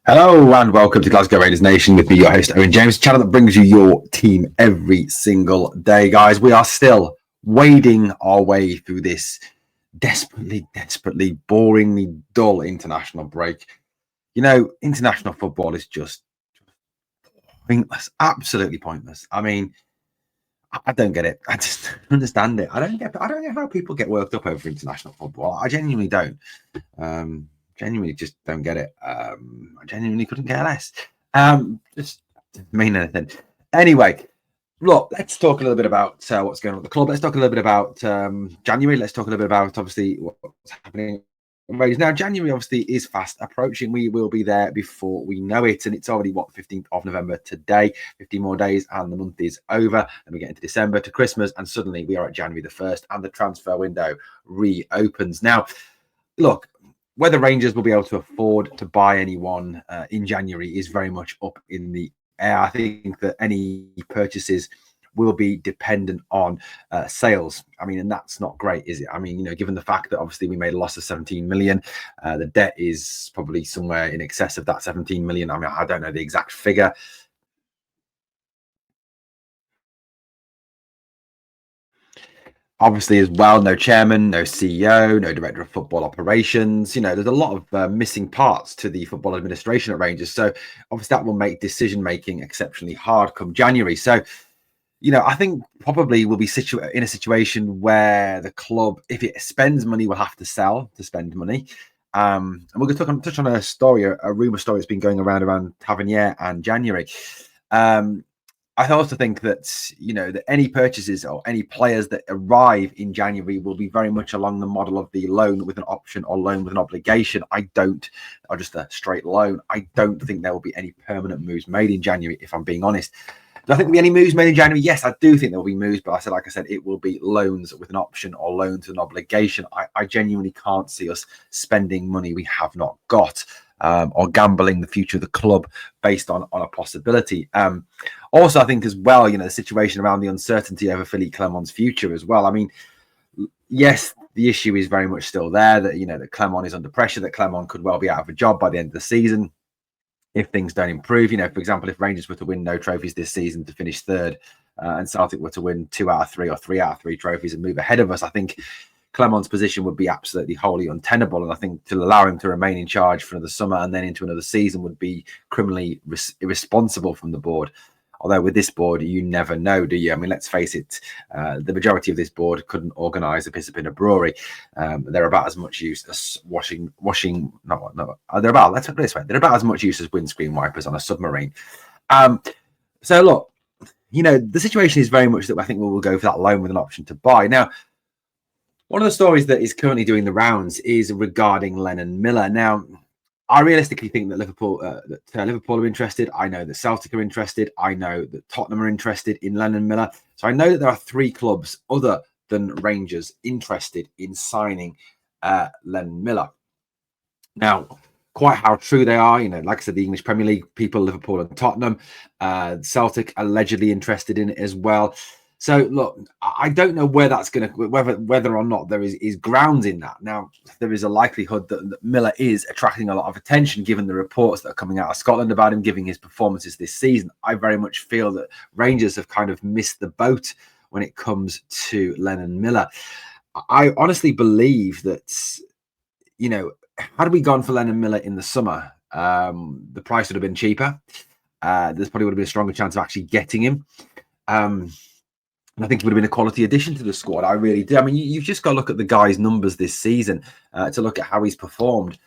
Hello and welcome to Glasgow Rangers Nation with me, your host, Owen James, channel that brings you your team every single day. Guys, we are still wading our way through this desperately, boringly dull international break. You know, international football is just pointless, absolutely pointless. I mean, I don't get it. I just don't understand it. I don't get how people get worked up over international football. I genuinely don't. Genuinely just don't get it. I genuinely couldn't care less. Just didn't mean anything. Anyway, look, let's talk a little bit about what's going on at the club. Let's talk a little bit about January. Let's talk a little bit about obviously what's happening. Now, January obviously is fast approaching. We will be there before we know it, and it's already 15th of November today. 15 more days, and the month is over. And we get into December to Christmas, and suddenly we are at January the 1st, and the transfer window reopens. Now, look, whether Rangers will be able to afford to buy anyone in January is very much up in the air. I think that any purchases will be dependent on sales. I mean, and that's not great, is it? I mean, given the fact that obviously we made a loss of 17 million, the debt is probably somewhere in excess of that 17 million. I mean, I don't know the exact figure. Obviously, as well, no chairman, no CEO, no director of football operations. There's a lot of missing parts to the football administration at Rangers. So obviously that will make decision making exceptionally hard come January. So, I think probably we'll be in a situation where the club, if it spends money, will have to sell to spend money. And we're going to touch on a story, a rumor story that's been going around Tavernier and January. I also think that, that any purchases or any players that arrive in January will be very much along the model of the loan with an option or loan with an obligation. Or just a straight loan. I don't think there will be any permanent moves made in January, if I'm being honest. Do I think there'll be any moves made in January? Yes, I do think there will be moves, but like I said, it will be loans with an option or loans with an obligation. I genuinely can't see us spending money we have not got. Or gambling the future of the club based on a possibility. Also, I think as well, the situation around the uncertainty over Philippe Clement's future as well. I mean, yes, the issue is very much still there that, that Clement is under pressure, that Clement could well be out of a job by the end of the season if things don't improve. For example, if Rangers were to win no trophies this season to finish third and Celtic were to win 2 out of 3 or 3 out of 3 trophies and move ahead of us, I think Clement's position would be absolutely wholly untenable. And I think to allow him to remain in charge for another summer and then into another season would be criminally irresponsible from the board. Although with this board, you never know, do you? I mean, let's face it, the majority of this board couldn't organise a piss up in a brewery. They're about as much use as they're about, let's put it this way, they're about as much use as windscreen wipers on a submarine. So look, the situation is very much that I think we will go for that loan with an option to buy. Now, one of the stories that is currently doing the rounds is regarding Lennon Miller. Now, I realistically think that Liverpool are interested. I know that Celtic are interested. I know that Tottenham are interested in Lennon Miller. So I know that there are 3 clubs other than Rangers interested in signing Lennon Miller. Now, quite how true they are, like I said, the English Premier League people, Liverpool and Tottenham, Celtic allegedly interested in it as well. So look, I don't know where that's going to, whether or not there is grounds in that. Now, there is a likelihood that Miller is attracting a lot of attention, given the reports that are coming out of Scotland about him, giving his performances this season. I very much feel that Rangers have kind of missed the boat when it comes to Lennon Miller. I honestly believe that, had we gone for Lennon Miller in the summer, the price would have been cheaper. There's probably would have been a stronger chance of actually getting him. And I think it would have been a quality addition to the squad. I really do. I mean, you've just got to look at the guy's numbers this season to look at how he's performed.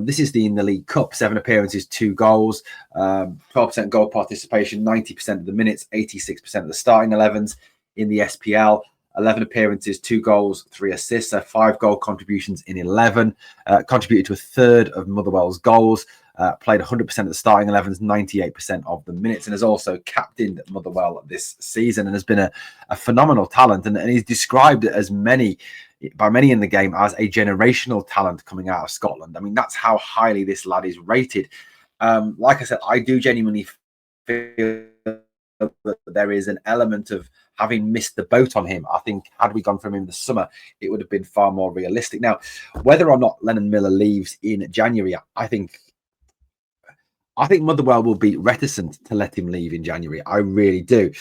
This is in the League Cup, 7 appearances, 2 goals, 12% goal participation, 90% of the minutes, 86% of the starting 11s in the SPL. 11 appearances, 2 goals, 3 assists, so 5 goal contributions in 11. Contributed to a third of Motherwell's goals. Played 100% of the starting 11s, 98% of the minutes, and has also captained Motherwell this season and has been a phenomenal talent. And he's described as by many in the game as a generational talent coming out of Scotland. I mean, that's how highly this lad is rated. Like I said, I do genuinely feel that there is an element of having missed the boat on him. I think had we gone from him in the summer, it would have been far more realistic. Now, whether or not Lennon Miller leaves in January, I think I think Motherwell will be reticent to let him leave in January. I really do.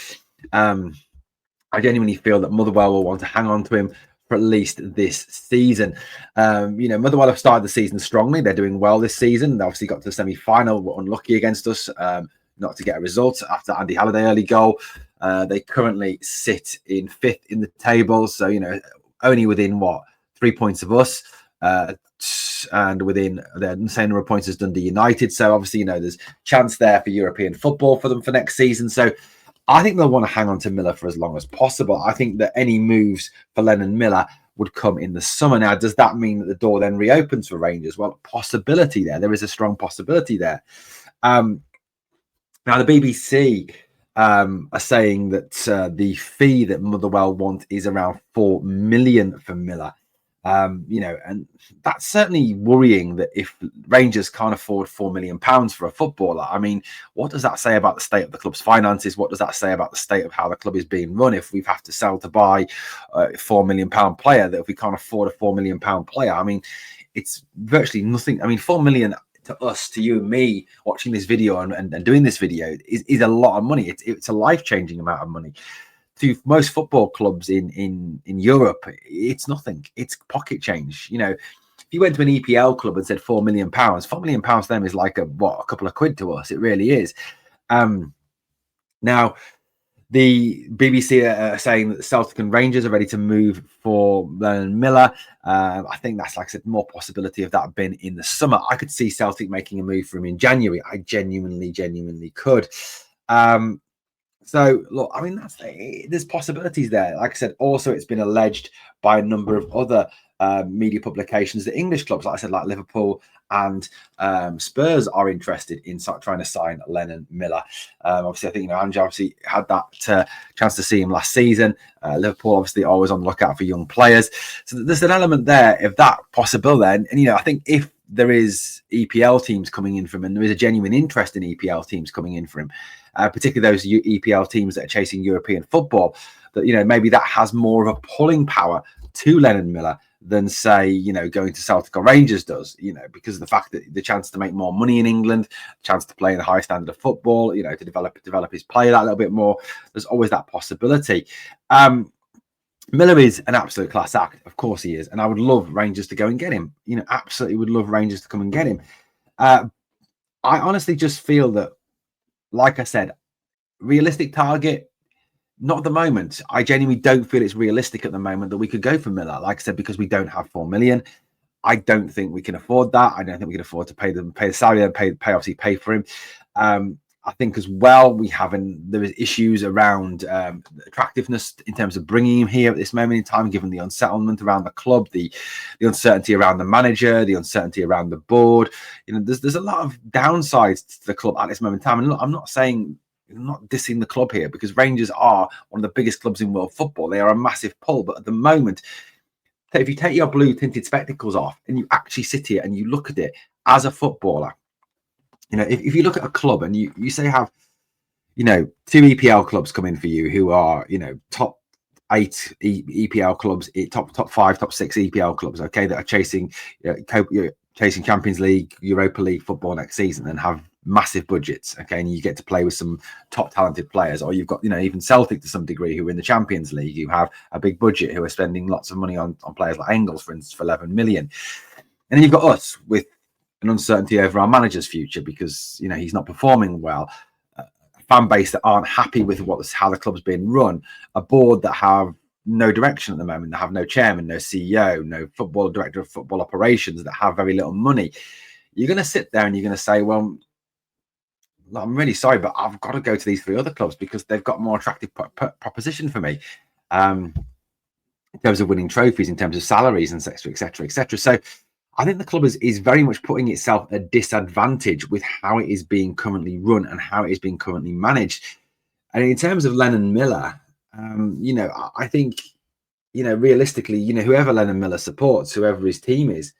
I genuinely feel that Motherwell will want to hang on to him for at least this season. Motherwell have started the season strongly. They're doing well this season. They obviously got to the semi-final, were unlucky against us, not to get a result after Andy Halliday early goal. They currently sit in 5th in the table, so only within 3 points of us, and within the same number of points as Dundee United. So obviously, there's chance there for European football for them for next season. So I think they'll want to hang on to Miller for as long as possible. I think that any moves for Lenon Miller would come in the summer. Now, does that mean that the door then reopens for Rangers? Well, possibility there. There is a strong possibility there. Now, the BBC are saying that the fee that Motherwell want is around 4 million for Miller. And that's certainly worrying that if Rangers can't afford £4 million for a footballer, I mean, what does that say about the state of the club's finances? What does that say about the state of how the club is being run? If we have to sell to buy a £4 million player, that if we can't afford a £4 million player, I mean, it's virtually nothing. I mean, 4 million to us, to you and me, watching this video and doing this video is a lot of money. It's a life-changing amount of money. To most football clubs in Europe, it's nothing. It's pocket change. If you went to an EPL club and said £4 million, £4 million to them is like a couple of quid to us. It really is. Now, the BBC are saying that the Celtic and Rangers are ready to move for Lenon Miller. I think that's, like I said, more possibility of that being in the summer. I could see Celtic making a move for him in January. I genuinely could. So, look, I mean, there's possibilities there. Like I said, also it's been alleged by a number of other media publications that English clubs, like I said, like Liverpool and Spurs, are interested in trying to sign Lenon Miller. Obviously, I think, Ange obviously had that chance to see him last season. Liverpool, obviously, always on the lookout for young players. So there's an element there of that possible then. And, I think if there is EPL teams coming in for him, and there is a genuine interest in EPL teams coming in for him, particularly those EPL teams that are chasing European football, that maybe that has more of a pulling power to Lenon Miller than, say, going to Celtic or Rangers does, because of the fact that the chance to make more money in England, chance to play in a high standard of football, to develop his play that little bit more. There's always that possibility. Miller is an absolute class act, of course he is, and I would love Rangers to go and get him. Absolutely would love Rangers to come and get him. I honestly just feel that, like I said, realistic target, not at the moment. I genuinely don't feel it's realistic at the moment that we could go for Miller. Like I said, because we don't have 4 million. I don't think we can afford that. I don't think we can afford to pay the salary and pay for him. I think as well there is issues around attractiveness in terms of bringing him here at this moment in time, given the unsettlement around the club, the uncertainty around the manager, the uncertainty around the board. There's a lot of downsides to the club at this moment in time. And look, I'm not dissing the club here, because Rangers are one of the biggest clubs in world football. They are a massive pull, but at the moment, if you take your blue tinted spectacles off and you actually sit here and you look at it as a footballer, if you look at a club and you say have, 2 EPL clubs come in for you who are, top 8 EPL clubs, top 5, top 6 EPL clubs, okay, that are chasing Champions League, Europa League football next season and have massive budgets, okay, and you get to play with some top talented players, or you've got, even Celtic to some degree who are in the Champions League, who have a big budget, who are spending lots of money on players like Engels, for instance, for 11 million. And then you've got us with an uncertainty over our manager's future because he's not performing well, a fan base that aren't happy with how the club's been run, a board that have no direction at the moment, that have no chairman, no CEO, no football director of football operations, that have very little money. You're going to sit there and you're going to say, well, I'm really sorry, but I've got to go to these 3 other clubs because they've got more attractive proposition for me in terms of winning trophies, in terms of salaries, and etc. So I think the club is very much putting itself at a disadvantage with how it is being currently run and how it is being currently managed. And in terms of Lenon Miller, I think, realistically, whoever Lenon Miller supports, whoever his team is,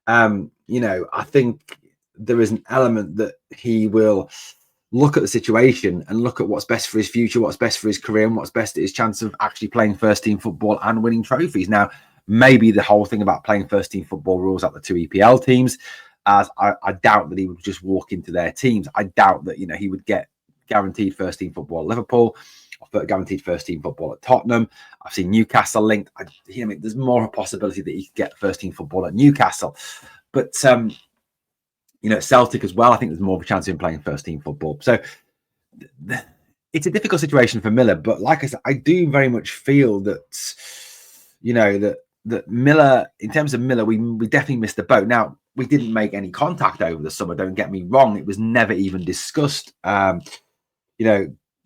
I think there is an element that he will look at the situation and look at what's best for his future, what's best for his career, and what's best at his chance of actually playing first team football and winning trophies. Now, maybe the whole thing about playing first team football rules out the 2 EPL teams. as I doubt that he would just walk into their teams. I doubt that, he would get guaranteed first team football at Liverpool, or guaranteed first team football at Tottenham. I've seen Newcastle linked. There's more a possibility that he could get first team football at Newcastle. But, Celtic as well, I think there's more of a chance of him playing first team football. So it's a difficult situation for Miller. But like I said, I do very much feel that, that Miller, in terms of Miller, we definitely missed the boat. Now, we didn't make any contact over the summer, don't get me wrong. It was never even discussed. The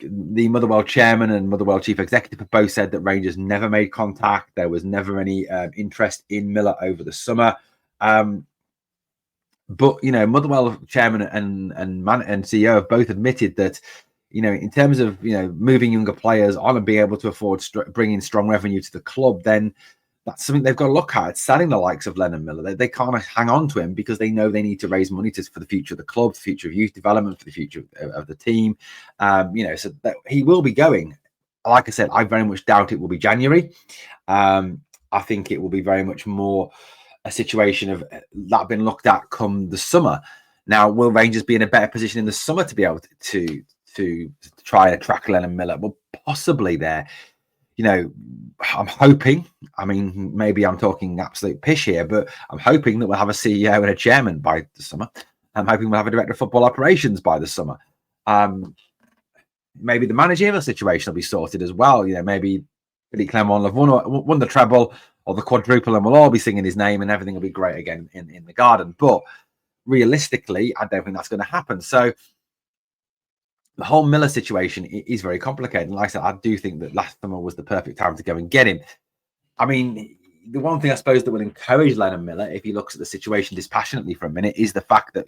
Motherwell chairman and Motherwell chief executive have both said that Rangers never made contact. There was never any interest in Miller over the summer. But Motherwell chairman and CEO have both admitted that, in terms of moving younger players on and being able to afford bringing strong revenue to the club, then that's something they've got to look at. It's selling the likes of Lennon Miller. They can't hang on to him because they know they need to raise money for the future of the club, the future of youth development, for the future of the team. So that he will be going. Like I said, I very much doubt it will be January. I think it will be very much more a situation of that being looked at come the summer. Now, will Rangers be in a better position in the summer to be able to try and attract Lennon Miller? Well, possibly there. I'm hoping, maybe I'm talking absolute pish here, but I'm hoping that we'll have a CEO and a chairman by the summer. I'm hoping we'll have a director of football operations by the summer. Maybe the managerial situation will be sorted as well. Maybe Billy Clermont have won the treble or the quadruple, and we'll all be singing his name and everything will be great again in the garden. But realistically, I don't think that's going to happen. So the whole Miller situation is very complicated. And like I said, I do think that last summer was the perfect time to go and get him. The one thing I suppose that will encourage Lenon Miller, if he looks at the situation dispassionately for a minute, is the fact that,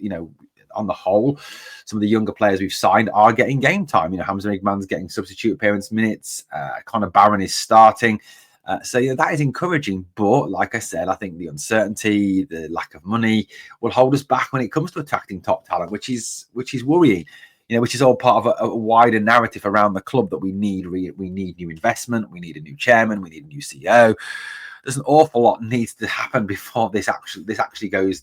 on the whole, some of the younger players we've signed are getting game time. Hamza Igman's getting substitute appearance minutes. Connor Barron is starting. So that is encouraging. But like I said, I think the uncertainty, the lack of money will hold us back when it comes to attracting top talent, which is worrying. Which is all part of a wider narrative around the club that we need new investment, we need a new chairman, we need a new CEO. There's an awful lot needs to happen before this actually gets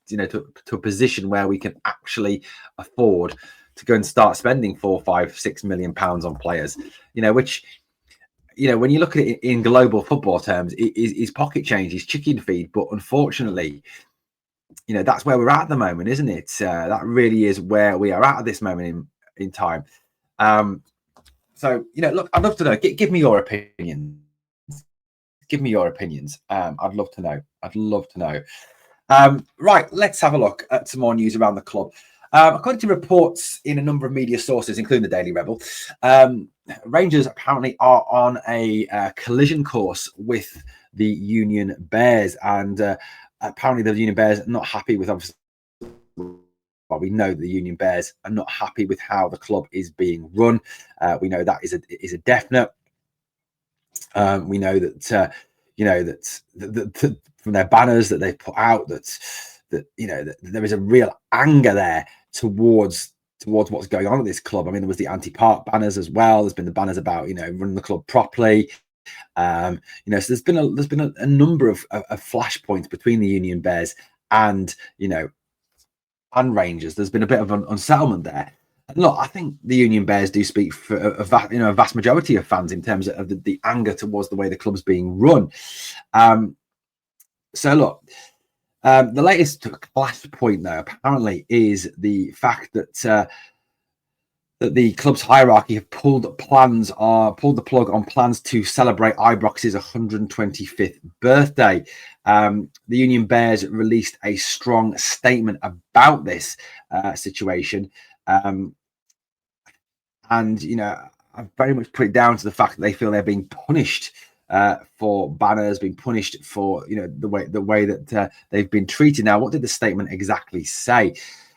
to a position where we can actually afford to go and start spending £4, £5, £6 million on players. Which when you look at it in global football terms, it is pocket change, is chicken feed. But unfortunately, that's where we're at the moment, isn't it? That really is where we are at this moment in time. So, look, I'd love to know. Give me your opinions. Give me your opinions. I'd love to know. Right, let's have a look at some more news around the club. According to reports in a number of media sources, including the Daily Rebel, Rangers apparently are on a collision course with the Union Bears, and apparently the Union Bears are not happy with, obviously, well, we know the Union Bears are not happy with how the club is being run. We know that is a definite. We know that that from their banners that they put out, that there is a real anger there towards what's going on at this club. There was the anti-park banners as well. There's been the banners about running the club properly. So there's been a number of flashpoints between the Union Bears and Rangers. There's been a bit of an unsettlement there. And look, I think the Union Bears do speak for a vast majority of fans in terms of the anger towards the way the club's being run. So look, the latest flashpoint though apparently is the fact that that the club's hierarchy have pulled the plug on plans to celebrate Ibrox's 125th birthday. The Union Bears released a strong statement about this situation, and I've very much put it down to the fact that they feel they're being punished for banners, being punished for the way that they've been treated. Now, what did the statement exactly say?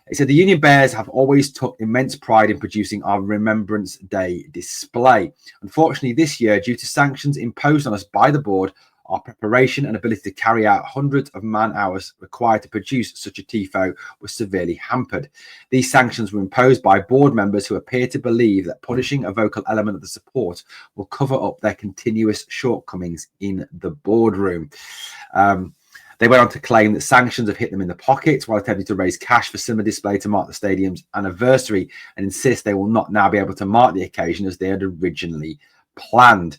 It said the Union Bears have always took immense pride in producing our Remembrance Day display. Unfortunately, this year, due to sanctions imposed on us by the board, our preparation and ability to carry out hundreds of man-hours required to produce such a TIFO was severely hampered. These sanctions were imposed by board members who appear to believe that punishing a vocal element of the support will cover up their continuous shortcomings in the boardroom. They went on to claim that sanctions have hit them in the pockets while attempting to raise cash for cinema display to mark the stadium's anniversary, and insist they will not now be able to mark the occasion as they had originally planned.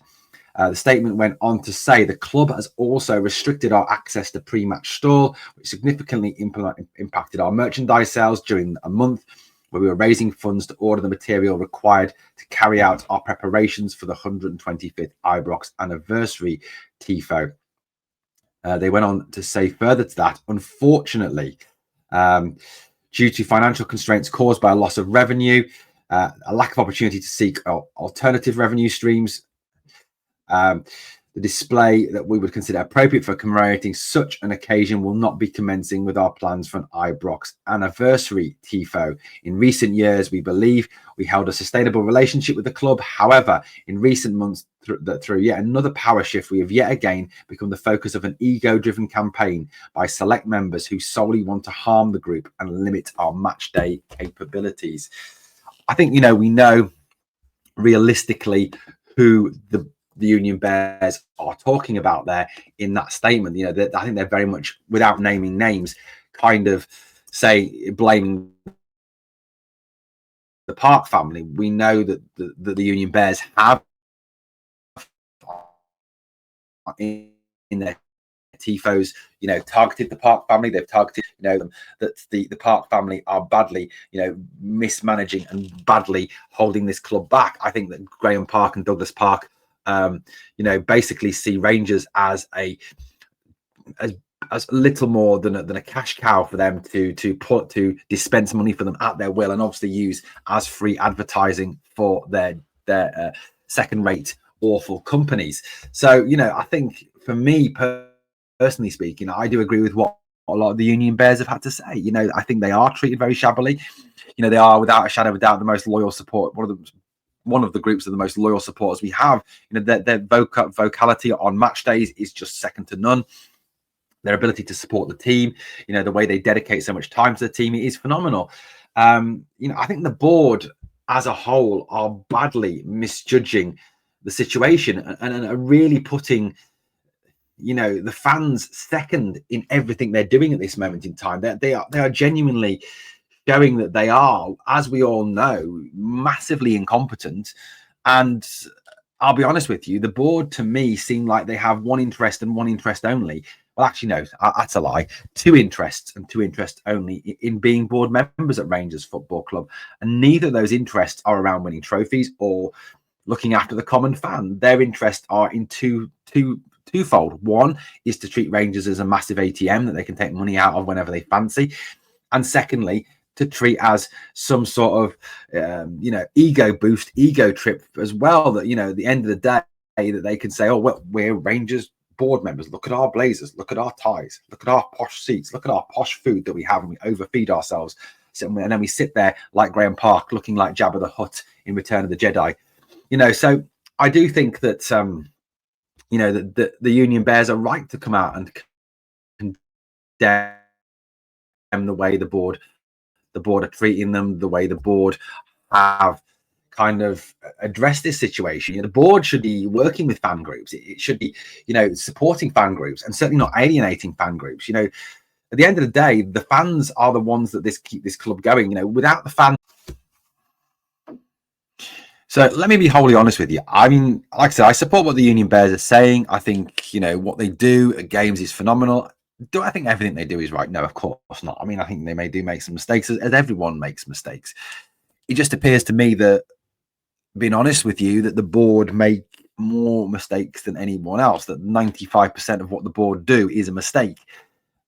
The statement went on to say the club has also restricted our access to pre-match stall, which significantly impacted our merchandise sales during a month where we were raising funds to order the material required to carry out our preparations for the 125th Ibrox anniversary TIFO. They went on to say further to that, unfortunately, due to financial constraints caused by a loss of revenue, a lack of opportunity to seek alternative revenue streams, the display that we would consider appropriate for commemorating such an occasion will not be commencing with our plans for an Ibrox anniversary TIFO. In recent years, we believe we held a sustainable relationship with the club. However, in recent months, through yet another power shift, we have yet again become the focus of an ego-driven campaign by select members who solely want to harm the group and limit our match day capabilities. I think, we know realistically who the Union Bears are talking about there in that statement. I think they're very much, without naming names, kind of blaming the Park family. We know that the Union Bears have in their TIFOs, targeted the Park family. They've targeted, that the Park family are badly, mismanaging and badly holding this club back. I think that Graham Park and Douglas Park, basically see Rangers as little more than a cash cow for them to dispense money for them at their will, and obviously use as free advertising for their second-rate awful companies. So I think for me personally speaking, I do agree with what a lot of the Union Bears have had to say. I think they are treated very shabbily. They are, without a shadow of a doubt, the most loyal support. One of the groups of the most loyal supporters we have. Their vocality on match days is just second to none. Their ability to support the team, the way they dedicate so much time to the team, is phenomenal. I think the board as a whole are badly misjudging the situation and are really putting, the fans second in everything they're doing at this moment in time. They are genuinely showing that they are, as we all know, massively incompetent. And I'll be honest with you, the board to me seem like they have one interest and one interest only. Well, actually, no, that's a lie. Two interests and two interests only in being board members at Rangers Football Club. And neither of those interests are around winning trophies or looking after the common fan. Their interests are in twofold. One is to treat Rangers as a massive ATM that they can take money out of whenever they fancy. And secondly, to treat as some sort of, ego boost, ego trip as well. That, at the end of the day, that they can say, oh, well, we're Rangers board members. Look at our blazers. Look at our ties. Look at our posh seats. Look at our posh food that we have, and we overfeed ourselves. And then we sit there like Graham Park, looking like Jabba the Hutt in Return of the Jedi. So I do think that, that the Union Bears are right to come out and condemn the way the board are treating them, the way the board have kind of addressed this situation. The board should be working with fan groups. It should be, supporting fan groups, and certainly not alienating fan groups. At the end of the day, the fans are the ones that keep this club going. Without the fans. So let me be wholly honest with you. I mean, like I said, I support what the Union Bears are saying. I think, what they do at games is phenomenal. Do I think everything they do is right? No, of course not. I mean, I think they may make some mistakes, as everyone makes mistakes. It just appears to me that, being honest with you, that the board make more mistakes than anyone else, that 95% of what the board do is a mistake.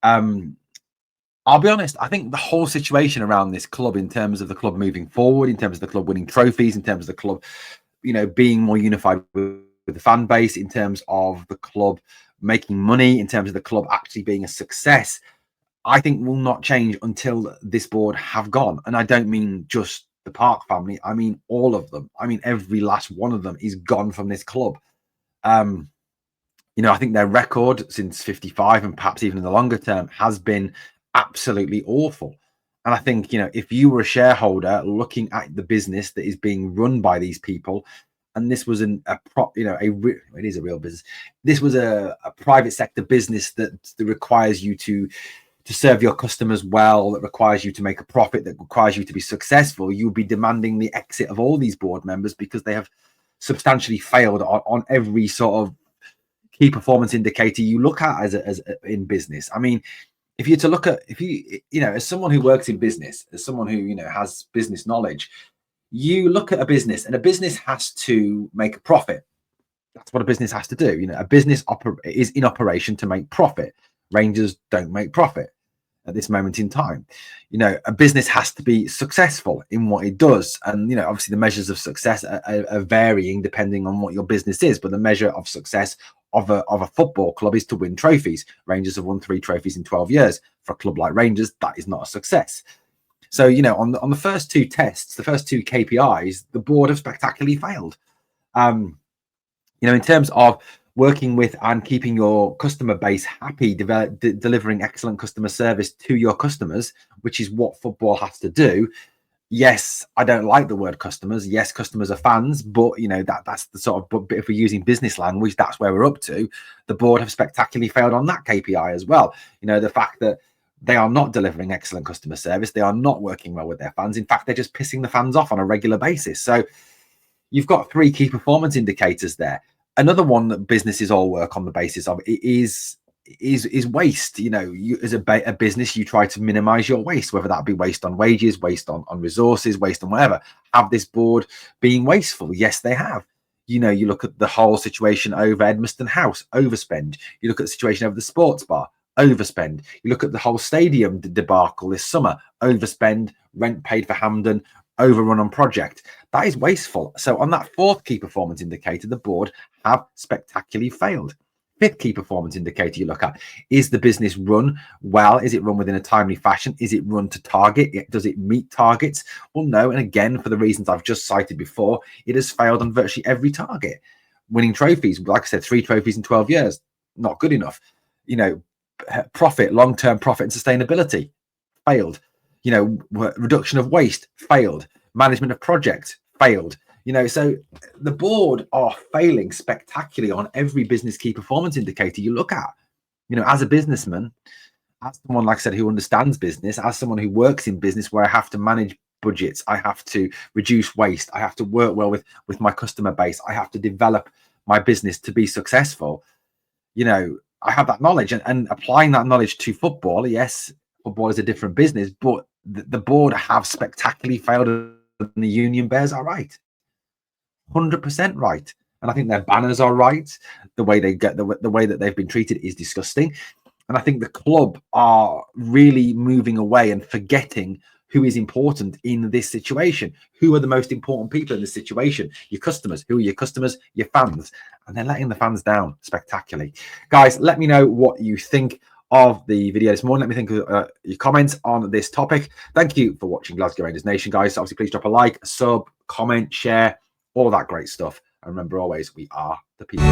I'll be honest, I think the whole situation around this club, in terms of the club moving forward, in terms of the club winning trophies, in terms of the club, being more unified with the fan base, in terms of the club making money, in terms of the club actually being a success, I think will not change until this board have gone. And I don't mean just the Park family. I mean all of them. I mean every last one of them is gone from this club. I think their record since 55, and perhaps even in the longer term, has been absolutely awful. And I think, if you were a shareholder looking at the business that is being run by these people, and this was it is a real business. This was a private sector business that requires you to serve your customers well, that requires you to make a profit, that requires you to be successful, you'll be demanding the exit of all these board members because they have substantially failed on every sort of key performance indicator you look at as in business. I mean, if you're to look at, as someone who works in business, as someone who, has business knowledge, you look at a business, and a business has to make a profit. That's what a business has to do. A business is in operation to make profit. Rangers don't make profit at this moment in time. A business has to be successful in what it does, and obviously the measures of success are varying depending on what your business is, but the measure of success of a football club is to win trophies. Rangers have won 3 trophies in 12 years. For a club like Rangers, that is not a success. So on the first 2 tests, the first 2 KPIs, the board have spectacularly failed. In terms of working with and keeping your customer base happy, delivering excellent customer service to your customers, which is what football has to do. Yes, I don't like the word customers. Yes, customers are fans, but that's the sort of, but if we're using business language, that's where we're up to. The board have spectacularly failed on that KPI as well. The fact that they are not delivering excellent customer service, they are not working well with their fans. In fact, they're just pissing the fans off on a regular basis. So you've got 3 key performance indicators there. Another one that businesses all work on the basis of is waste. You as a business, you try to minimize your waste, whether that be waste on wages, waste on resources, waste on whatever. Have this board being wasteful? Yes, they have. You look at the whole situation over Edmiston House, overspend. You look at the situation over the sports bar, overspend. You look at the whole stadium debacle this summer, overspend, rent paid for Hampden, overrun on project. That is wasteful. So on that 4th key performance indicator, the board have spectacularly failed. 5th key performance indicator you look at, is the business run well? Is it run within a timely fashion? Is it run to target? Does it meet targets? Well, no. And again, for the reasons I've just cited before, it has failed on virtually every target. Winning trophies, like I said, 3 trophies in 12 years, not good enough. Profit, long-term profit and sustainability, failed. Reduction of waste, failed. Management of projects, failed. So the board are failing spectacularly on every business key performance indicator you look at. As a businessman, as someone, like I said, who understands business, as someone who works in business where I have to manage budgets, I have to reduce waste, I have to work well with my customer base, I have to develop my business to be successful. I have that knowledge, and applying that knowledge to football. Yes, football is a different business, but the board have spectacularly failed, and the Union Bears are right. 100% right. And I think their banners are right. The way they get the way that they've been treated is disgusting. And I think the club are really moving away and forgetting who is important in this situation. Who are the most important people in this situation? Your customers. Who are your customers? Your fans. And they're letting the fans down spectacularly. Guys, let me know what you think of the video this morning. Let me think of your comments on this topic. Thank you for watching Glasgow Rangers Nation, guys. Obviously, please drop a like, a sub, comment, share, all that great stuff. And remember always, we are the people.